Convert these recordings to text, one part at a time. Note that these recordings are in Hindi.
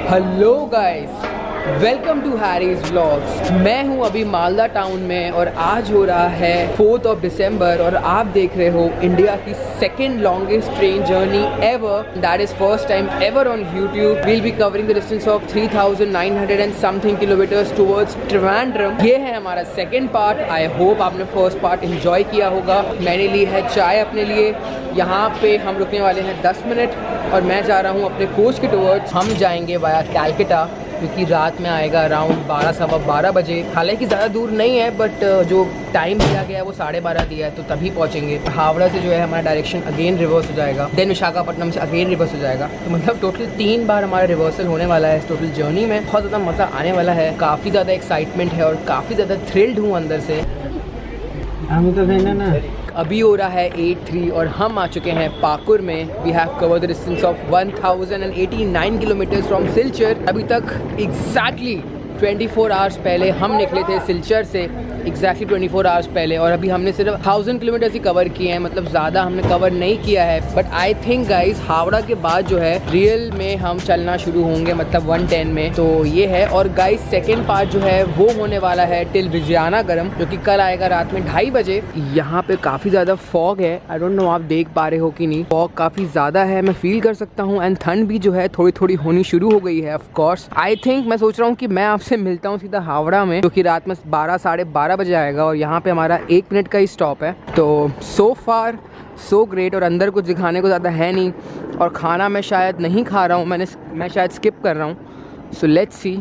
Hello guys, welcome to Harry's vlogs. मैं हूं अभी मालदा टाउन में और आज हो रहा है 4 दिसंबर और आप देख रहे हो इंडिया की second longest train journey ever. That is first time ever on YouTube. We'll be covering the distance of 3900 and something kilometres towards Trivandrum. ये है हमारा सेकेंड पार्ट। आई होप आपने फर्स्ट पार्ट एंजॉय किया होगा। मैंने ली है चाय अपने लिए। यहाँ पे हम रुकने वाले हैं 10 मिनट और मैं जा रहा हूँ अपने कोच के टुवर्ड्स। हम जाएंगे वाया कैलकटा, क्योंकि रात में आएगा अराउंड 12-12 बजे। हालांकि ज़्यादा दूर नहीं है, बट जो टाइम दिया गया है वो 12:30 दिया है, तो तभी पहुँचेंगे। हावड़ा से जो है हमारा डायरेक्शन अगेन रिवर्स हो जाएगा, देन विशाखापट्टनम से अगेन रिवर्स हो जाएगा। तो मतलब टोटल 3 बार हमारा रिवर्सल होने वाला है इस टोटल जर्नी में। बहुत ज़्यादा मज़ा आने वाला है, काफ़ी ज़्यादा एक्साइटमेंट है और काफ़ी ज़्यादा थ्रिल्ड हूँ अंदर से। हम तो कहना ना अभी हो रहा है 8:03 और हम आ चुके हैं पाकुर में। We have covered the distance of 1089 kilometres from Silchar. अभी तक एग्जैक्टली 24 आवर्स पहले हम निकले थे सिलचर से, एग्जैक्टली 24 आवर्स पहले, और अभी हमने सिर्फ 1000 किलोमीटर्स ही कवर किए हैं। मतलब ज़्यादा हमने कवर नहीं किया है। But I think guys Howrah के बाद जो है रियल में हम चलना शुरू होंगे, मतलब 110 में। तो ये है। और गाइज सेकेंड पार्ट जो है वो होने वाला है टिल विजयनगरम, जो कि कल आएगा रात में 2:30 बजे। यहाँ पे काफ़ी ज़्यादा फॉग है। आई डोंट नो आप देख पा रहे हो कि नहीं। फॉग काफ़ी ज़्यादा है, मैं फील कर सकता हूँ। एंड ठंड भी जो है थोड़ी थोड़ी होनी शुरू हो गई है। ऑफकोर्स आई थिंक मैं सोच रहा हूँ कि मैं आपसे मिलता हूँ सीधा हावड़ा में, जो कि रात में 12-12:30 बजे आएगा। और यहाँ पे हमारा 1 मिनट का ही स्टॉप है। तो सो फार सो ग्रेट। और अंदर कुछ दिखाने को ज़्यादा है नहीं, और खाना मैं शायद नहीं खा रहा हूँ, मैं शायद स्किप कर रहा हूँ। So let's see.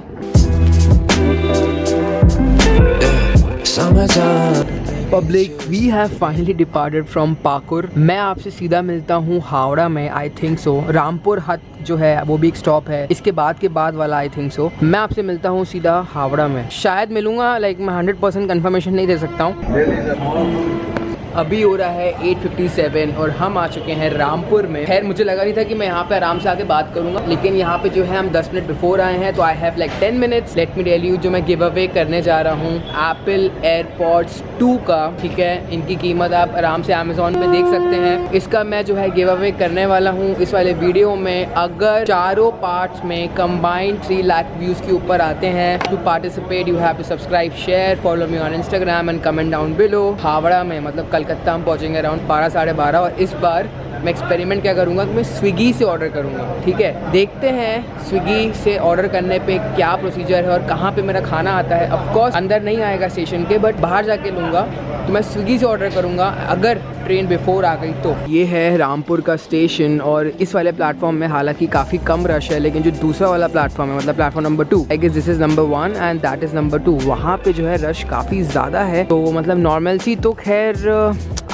Public, we have finally departed from Pakur. मैं आपसे सीधा मिलता हूँ हावड़ा में। आई थिंक सो रामपुर हट जो है वो भी एक स्टॉप है इसके बाद वाला। आई थिंक सो मैं आपसे मिलता हूँ सीधा हावड़ा में। शायद मिलूंगा, लाइक मैं 100% कंफर्मेशन नहीं दे सकता हूँ। अभी हो रहा है 8:57 और हम आ चुके हैं रामपुर में। खैर मुझे लगा नहीं था कि मैं यहाँ पे आराम से आके बात करूंगा, लेकिन यहाँ पे जो है हम 10 मिनट बिफोर आए हैं। तो I have like 10 minutes. Let me tell you, जो मैं गिव अवे करने जा रहा हूँ एप्पल एयरपॉड्स 2 का, ठीक है। इनकी कीमत आप आराम से अमेजोन पे देख सकते हैं। इसका मैं जो है गिव अवे करने वाला हूँ इस वाले वीडियो में। अगर चारों पार्ट्स में कंबाइंड 3 लाख व्यूज़ के ऊपर आते हैं, to participate you have to subscribe, share, follow me on Instagram and comment down below. Howrah में मतलब कलकत्ता हम पहुँचेंगे अराउंड 12-12:30। और इस बार मैं एक्सपेरिमेंट क्या करूँगा कि मैं स्विगी से ऑर्डर करूँगा, ठीक है। देखते हैं स्विगी से ऑर्डर करने पे क्या प्रोसीजर है और कहाँ पे मेरा खाना आता है। ऑफकोर्स अंदर नहीं आएगा स्टेशन के, बट बाहर जाके लूँगा। तो मैं स्विगी से ऑर्डर करूँगा अगर ट्रेन बिफोर आ गई तो। ये है रामपुर का स्टेशन और इस वाले प्लेटफॉर्म में हालांकि काफ़ी कम रश है, लेकिन जो दूसरा वाला प्लेटफॉर्म है, मतलब platform number 2, I guess this is number 1 and that is number 2, वहाँ पे जो है रश काफ़ी ज़्यादा है। तो मतलब नॉर्मल सी तो खैर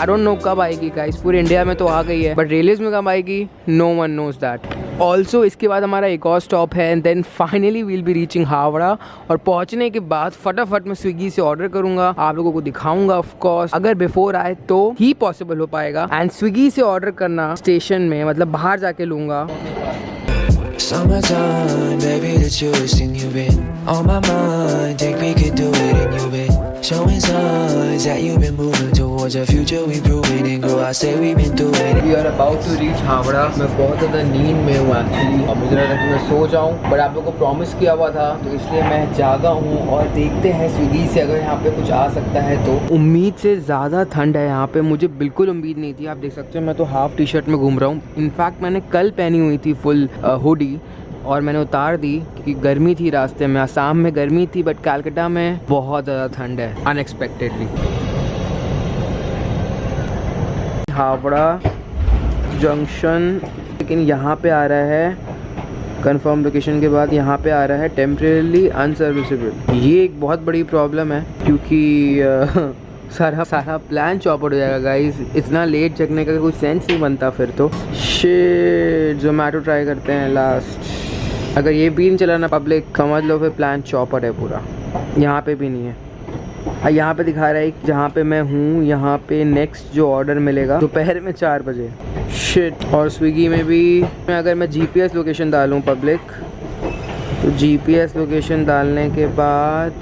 आई डोंट नो कब आएगी गाइस। पूरे इंडिया में तो आ गई है, बट रेलवेज में कब आएगी no one knows that. Also इसके बाद हमारा एक और स्टॉप है and then finally we'll be reaching Howrah. और पहुंचने के बाद फटाफट मैं स्विगी से ऑर्डर करूंगा, आप लोगों को दिखाऊंगा। ऑफ कोर्स अगर बिफोर आए तो ही पॉसिबल हो पाएगा। एंड स्विगी से ऑर्डर करना स्टेशन में, मतलब बाहर जाके लूंगा। Summertime, baby, the truest thing you've been on my mind. Think we could do it, and you've been showing signs that you've been moving towards a future we improving and grow. I say we've been doing it. We are about to reach Howrah. मैं बहुत ज़्यादा नींद में हूँ एक्चुअली, और मुझे लगा कि मैं सो जाऊँ, बट आप लोगों को प्रॉमिस किया हुआ था तो इसलिए मैं जागा हूँ। और देखते हैं स्विगी से अगर यहाँ पे कुछ आ सकता है तो। उम्मीद से ज़्यादा ठंड है यहाँ पे, मुझे बिल्कुल उम्मीद नहीं थी। आप देख सकते हो मैं तो हाफ टी शर्ट में घूम रहा हूँ। इनफैक्ट मैंने कल पहनी हुई थी फुल हुडी और मैंने उतार दी क्योंकि गर्मी थी रास्ते में। आसाम में गर्मी थी, बट कलकत्ता में बहुत ज़्यादा ठंड है अनएक्सपेक्टेडली। हावड़ा जंक्शन, लेकिन यहाँ पे आ रहा है कंफर्म लोकेशन के बाद, यहाँ पे आ रहा है टेम्परेरी अनसर्विसेबल। ये एक बहुत बड़ी प्रॉब्लम है क्योंकि सारा प्लान चौपट हो जाएगा गाइस। इतना लेट जगने का कोई सेंस नहीं बनता फिर तो। शिट, जोमेटो ट्राई करते हैं लास्ट। अगर ये भी नहीं चला ना पब्लिक, समझ लो फिर प्लान चौपट है पूरा। यहाँ पे भी नहीं है। यहाँ पे दिखा रहा है जहाँ पे मैं हूँ, यहाँ पे नेक्स्ट जो ऑर्डर मिलेगा दोपहर में 4 बजे। शिट। और स्विगी में भी अगर मैं जीपीएस लोकेशन डालूँ पब्लिक, तो जीपीएस लोकेशन डालने के बाद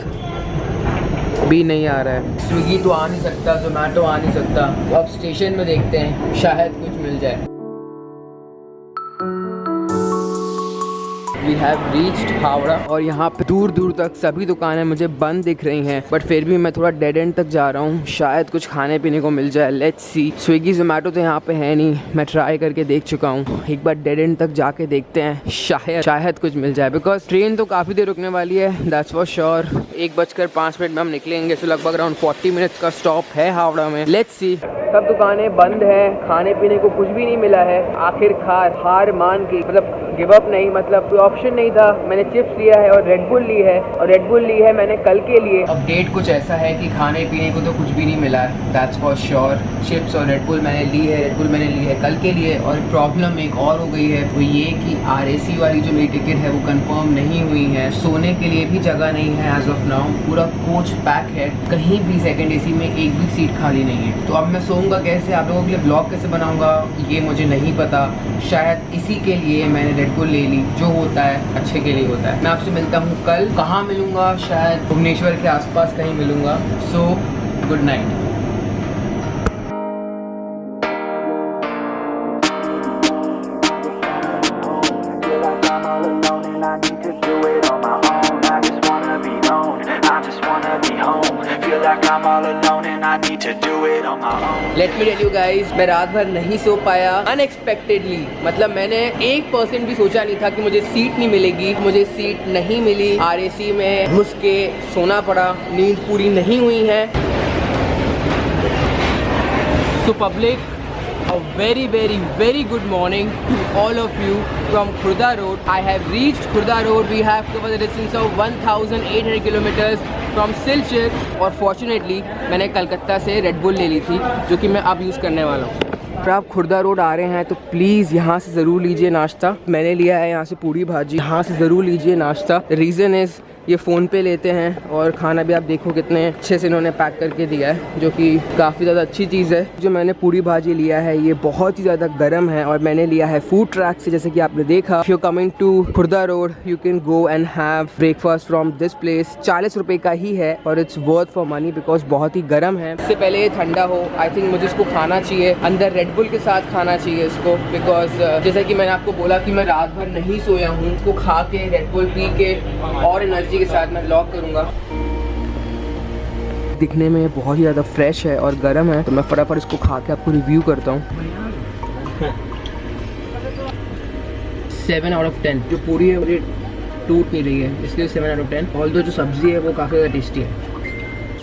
भी नहीं आ रहा है। स्विगी तो आ नहीं सकता, जोमेटो आ नहीं सकता। तो अब स्टेशन में देखते हैं, शायद कुछ मिल जाए। वी हैव रीच्ड हावड़ा और यहाँ पे दूर दूर तक सभी दुकानें मुझे बंद दिख रही हैं, बट फिर भी मैं थोड़ा डेड एंड तक जा रहा हूँ, शायद कुछ खाने पीने को मिल जाए। Let's see. स्विगी जोमेटो तो यहाँ पे है नहीं, मैं ट्राई करके देख चुका हूँ, एक बार डेड एंड तक जाके देखते हैं, शायद कुछ मिल जाए, बिकॉज ट्रेन तो काफ़ी देर रुकने वाली है, दैट्स फॉर श्योर। 1:05 में हम निकलेंगे, तो लगभग अराउंड 40 मिनट्स का स्टॉप है हावड़ा में। Let's see. सब दुकानें बंद हैं, खाने पीने को कुछ भी नहीं मिला है। आखिरकार हार मान के, मतलब गिव अप नहीं, मतलब कोई ऑप्शन नहीं था, मैंने चिप्स लिया है और रेड बुल ली है, और रेड बुल ली है मैंने कल के लिए। अपडेट कुछ ऐसा है कि खाने पीने को तो कुछ भी नहीं मिला है, दैट्स फॉर श्योर। चिप्स और रेड बुल मैंने ली है, रेड बुल मैंने ली है कल के लिए। और प्रॉब्लम एक और हो गई है, वो ये कि RAC वाली जो मेरी टिकट है वो कंफर्म नहीं हुई है। सोने के लिए भी जगह नहीं है एज ऑफ नाउ, पूरा कोच पैक है, कहीं भी सेकंड AC में एक भी सीट खाली नहीं है। तो अब मैं सोऊंगा कैसे, आप लोगों के लिए ब्लॉग कैसे बनाऊंगा ये मुझे नहीं पता। शायद इसी के लिए मैंने रेड बुल ले ली, जो होता है अच्छे के लिए होता है। मैं आपसे मिलता हूँ कल। कहाँ मिलूंगा? शायद भुवनेश्वर के आसपास कहीं मिलूंगा। So good night. Let me tell you guys, मैं रात भर नहीं सो पाया अनएक्सपेक्टेडली। मतलब मैंने 1% भी सोचा नहीं था कि मुझे सीट नहीं मिलेगी। मुझे सीट नहीं मिली, RAC में घुस के सोना पड़ा, नींद पूरी नहीं हुई है। So public, a very good morning to all of you from Khurda Road. I have reached Khurda Road. We have covered the distance of 1800 kilometers from Silchar, और fortunately मैंने कलकत्ता से रेड बुल ले ली थी, जो कि मैं अब यूज़ करने वाला हूँ। अगर आप खुर्दा रोड आ रहे हैं तो प्लीज़ यहाँ से ज़रूर लीजिए नाश्ता। मैंने लिया है यहाँ से पूरी भाजी, यहाँ से ज़रूर लीजिए नाश्ता। रीज़न इज़ ये फ़ोन पे लेते हैं, और खाना भी आप देखो कितने अच्छे से इन्होंने पैक करके दिया है, जो कि काफ़ी ज़्यादा अच्छी चीज़ है। जो मैंने पूरी भाजी लिया है ये बहुत ही ज़्यादा गर्म है, और मैंने लिया है फूड ट्रैक से, जैसे कि आपने देखा। If you coming to Khurda road you can go and have breakfast from this place. 40 रुपये का ही है, और it's worth for money because बहुत ही गर्म है। इससे पहले ये ठंडा हो, आई थिंक मुझे इसको खाना चाहिए, अंदर रेड बुल के साथ खाना चाहिए इसको, बिकॉज जैसे कि मैंने आपको बोला कि मैं रात भर नहीं सोया हूँ। इसको खा के, रेड बुल पी के और एनर्जी के साथ मैं व्लॉग करूँगा। दिखने में बहुत ही ज़्यादा फ्रेश है और गर्म है, तो मैं फटाफट इसको खा के आपको रिव्यू करता हूँ। 7 out of 10। जो पूरी है वो टूट नहीं रही है, इसलिए 7 out of 10। ऑल्दो जो सब्ज़ी है वो काफ़ी ज़्यादा टेस्टी है।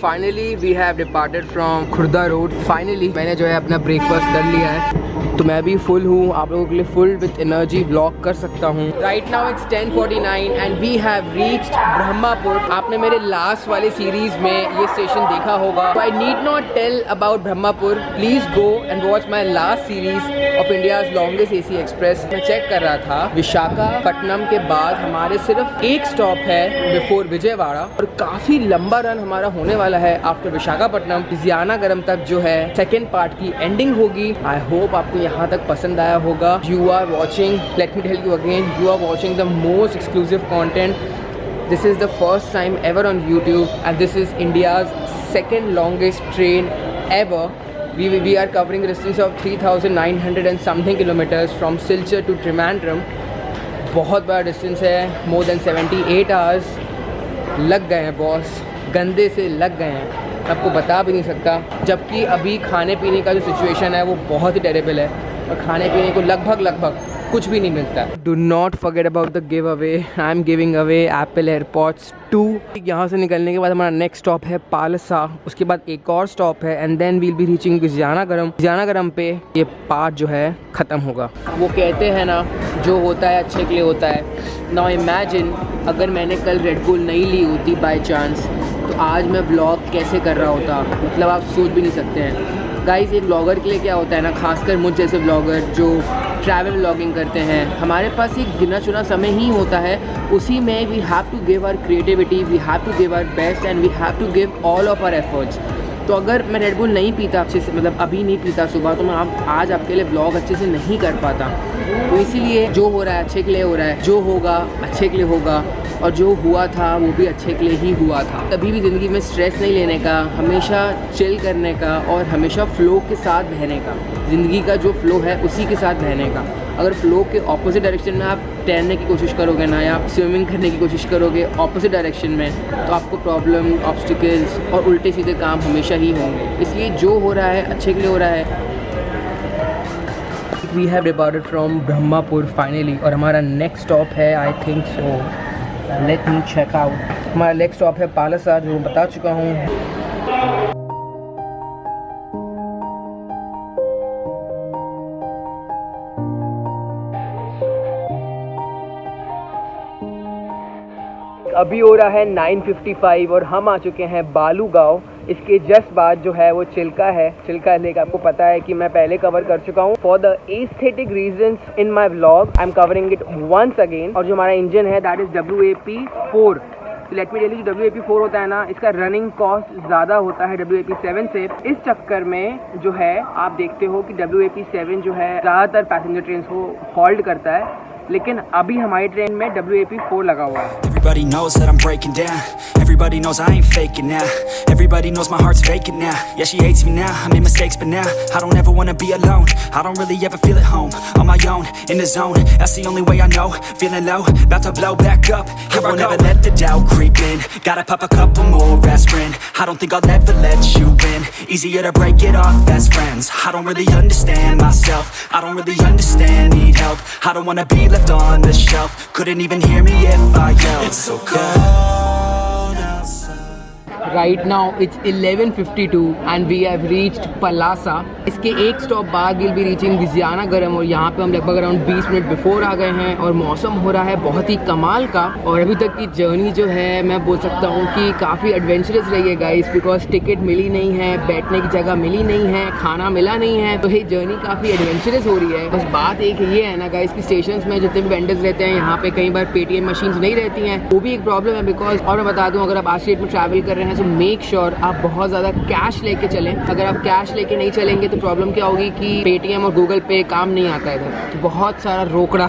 Finally we have departed from Khurda road. Finally मैंने जो है अपना ब्रेकफास्ट कर लिया है, तो मैं भी फुल हूँ, आप लोगों के लिए फुल विथ एनर्जी व्लॉग कर सकता हूँ। Right now it's 10:49 and we have reached Brahmapur. आपने मेरे लास्ट वाले सीरीज में ये स्टेशन देखा होगा, तो I need not tell about Brahmapur. Please go and watch my last series of India's longest AC express. मैं चेक कर रहा था, विशाखापट्टनम के बाद हमारे सिर्फ एक स्टॉप है बिफोर विजयवाड़ा, और काफ़ी लंबा रन हमारा होने वाला है आफ्टर विशाखापट्टनम। जियानागरम तक जो है सेकेंड पार्ट की एंडिंग होगी। आई होप आपको यहाँ तक पसंद आया होगा। You are watching, let me tell you again, you are watching the most exclusive content. This is the first time ever on YouTube and this is India's second longest train ever. We are covering a distance of 3,900 and something kilometers from Silchar to Trivandrum. बहुत बड़ा डिस्टेंस है, more than 78 hours लग गए हैं बॉस, गंदे से लग गए हैं, आपको बता भी नहीं सकता। जबकि अभी खाने पीने का जो सिचुएशन है वो बहुत ही टेरेबल है, और खाने पीने को लगभग कुछ भी नहीं मिलता। Do not forget about the give away. I am giving away Apple AirPods 2। यहाँ से निकलने के बाद हमारा नेक्स्ट स्टॉप है पालसा, उसके बाद एक और स्टॉप है, and then we'll be reaching Vizianagaram पे ये पार्ट जो है ख़त्म होगा। वो कहते हैं ना, जो होता है अच्छे के लिए होता है। नाउ इमेजिन अगर मैंने कल रेड बुल नहीं ली होती बाय चांस, तो आज मैं ब्लॉग कैसे कर रहा होता, मतलब आप सोच भी नहीं सकते हैं। गाइस, एक ब्लॉगर के लिए क्या होता है ना, खासकर मुझ जैसे ब्लॉगर जो ट्रैवल व्लॉगिंग करते हैं, हमारे पास एक गिना चुना समय ही होता है, उसी में we have to give our creativity, we have to give our best and we have to give all of our efforts. तो अगर मैं रेड बुल नहीं पीता अच्छे से, मतलब अभी नहीं पीता सुबह, तो मैं आज आपके लिए ब्लॉग अच्छे से नहीं कर पाता। तो इसीलिए जो हो रहा है अच्छे के लिए हो रहा है, जो होगा अच्छे के लिए होगा, और जो हुआ था वो भी अच्छे के लिए ही हुआ था। कभी भी ज़िंदगी में स्ट्रेस नहीं लेने का, हमेशा चिल करने का, और हमेशा फ़्लो के साथ बहने का। ज़िंदगी का जो फ़्लो है उसी के साथ बहने का। अगर फ्लो के ऑपोजिट डायरेक्शन में आप तैरने की कोशिश करोगे ना, या आप स्विमिंग करने की कोशिश करोगे ऑपोजिट डायरेक्शन में, तो आपको प्रॉब्लम, ऑब्स्टिकल्स और उल्टे सीधे काम हमेशा ही होंगे। इसलिए जो हो रहा है अच्छे के लिए हो रहा है। We have departed from Brahmapur finally, और हमारा नेक्स्ट स्टॉप है I think so, let me check out. हमारा नेक्स्ट स्टॉप है पालसा, जो बता चुका हूँ। अभी हो रहा है 9:55 और हम आ चुके हैं बालू गाँव। इसके जस्ट बाद जो है वो चिल्का है। चिल्का लेक आपको पता है कि मैं पहले कवर कर चुका हूँ। For the aesthetic reasons in my vlog I am covering it once again. और जो हमारा इंजन है that is WAP4। Let me tell you, जो WAP4 होता है ना, इसका रनिंग कॉस्ट ज़्यादा होता है WAP7 से। इस चक्कर में जो है आप देखते हो कि WAP7 जो है ज़्यादातर पैसेंजर ट्रेन को हॉल्ट करता है, लेकिन अभी हमारी ट्रेन में WAP4 लगा हुआ है। Everybody knows that I'm breaking down. Everybody knows I ain't faking now. Everybody knows my heart's vacant now. Yeah, she hates me now. I made mistakes, but now I don't ever wanna be alone. I don't really ever feel at home. On my own, in the zone. That's the only way I know. Feeling low, about to blow back up. Here I won't ever let the doubt creep in. Gotta pop a couple more aspirin. I don't think I'll ever let you in. Easier to break it off best friends. I don't really understand myself. I don't really understand, need help. I don't wanna be left on the shelf. Couldn't even hear me if I yelled. It's so cold outside. Right now it's 11:52 and we have reached Palasa. इसके एक स्टॉप बाद विल बी रीचिंग विजयानगरम, और यहाँ पे हम लगभग अराउंड 20 मिनट बिफोर आ गए हैं। और मौसम हो रहा है बहुत ही कमाल का। और अभी तक की जर्नी जो है मैं बोल सकता हूँ कि काफ़ी एडवेंचरस रही है गाइस, बिकॉज टिकट मिली नहीं है, बैठने की जगह मिली नहीं है, खाना मिला नहीं है, तो ये जर्नी काफ़ी एडवेंचरस हो रही है। बस बात एक ये है ना गाइस कि स्टेशन में जितने भी वेंडर्स रहते हैं यहाँ पे कई बार पेटीएम मशीन्स नहीं रहती हैं, वो भी एक प्रॉब्लम है। बिकॉज और मैं बता दूँ, अगर आप आज डेट में ट्रैवल कर रहे हैं तो मेक श्योर आप बहुत ज़्यादा कैश लेके चलें। अगर आप कैश लेके नहीं चलेंगे तो प्रॉब्लम क्या होगी कि पेटीएम और गूगल पे काम नहीं आता इधर, तो बहुत सारा रोकड़ा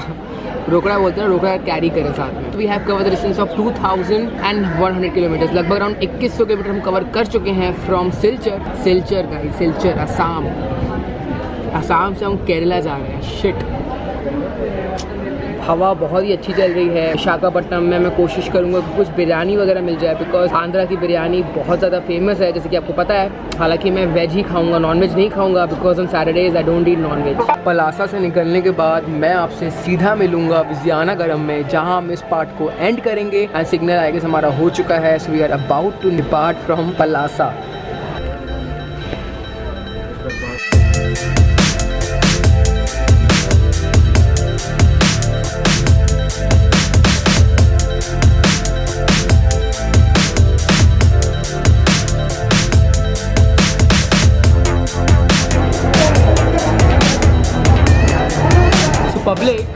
बोलते हैं, रोकड़ा कैरी करें साथ में। We have cover the distance of 2100 kilometres. लगभग अराउंड 2100 किलोमीटर हम कवर कर चुके हैं फ्रॉम सिलचर गाइस, सिलचर असम से हम केरला जा रहे हैं। शिट, हवा बहुत ही अच्छी चल रही है। विशाखापट्टनम में मैं कोशिश करूंगा कि कुछ बिरयानी वगैरह मिल जाए, बिकॉज आंध्रा की बिरयानी बहुत ज़्यादा फेमस है, जैसे कि आपको पता है। हालांकि मैं वेज ही खाऊंगा, नॉनवेज नहीं खाऊंगा, because on Saturdays I don't eat nonveg. Palasa से निकलने के बाद मैं आपसे सीधा मिलूंगा विजयानगरम में, जहां हम इस पार्ट को एंड करेंगे। एंड सिग्नल आई गेस हमारा हो चुका है, so we are about to depart from Palasa. Public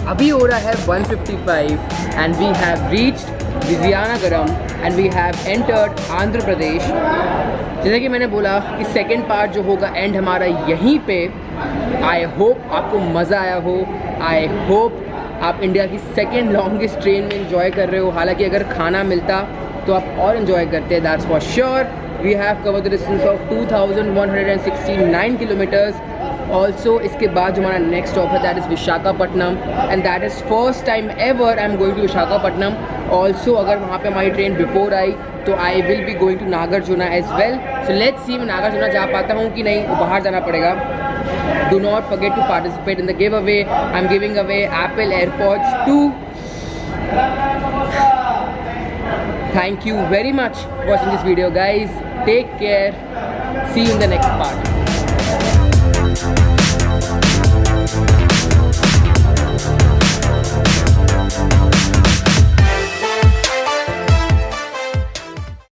अभी हो रहा है 1:55 and we have reached Vizianagaram and we have entered Andhra Pradesh. जैसा कि मैंने बोला कि सेकेंड पार्ट जो होगा एंड हमारा यहीं पे। आई होप आपको मज़ा आया हो। आई होप आप इंडिया की सेकेंड लॉन्गेस्ट ट्रेन में इंजॉय कर रहे हो। हालांकि अगर खाना मिलता तो आप और इन्जॉय करते, that's for sure. We have cover the distance of 2169 kilometres. Also इसके बाद जो हमारा नेक्स्ट स्टॉप है that is Visakhapatnam, and that is first time ever I am going to Visakhapatnam. Also अगर वहाँ पे हमारी ट्रेन बिफोर आई तो I will be going to Nagarjuna as well. So let's see मैं नागार्जुना जा पाता हूँ कि नहीं, वो बाहर जाना पड़ेगा। Do not forget to participate in the giveaway. I'm giving away Apple AirPods 2. Thank you very much for watching this video, guys. Take care. See you in the next part.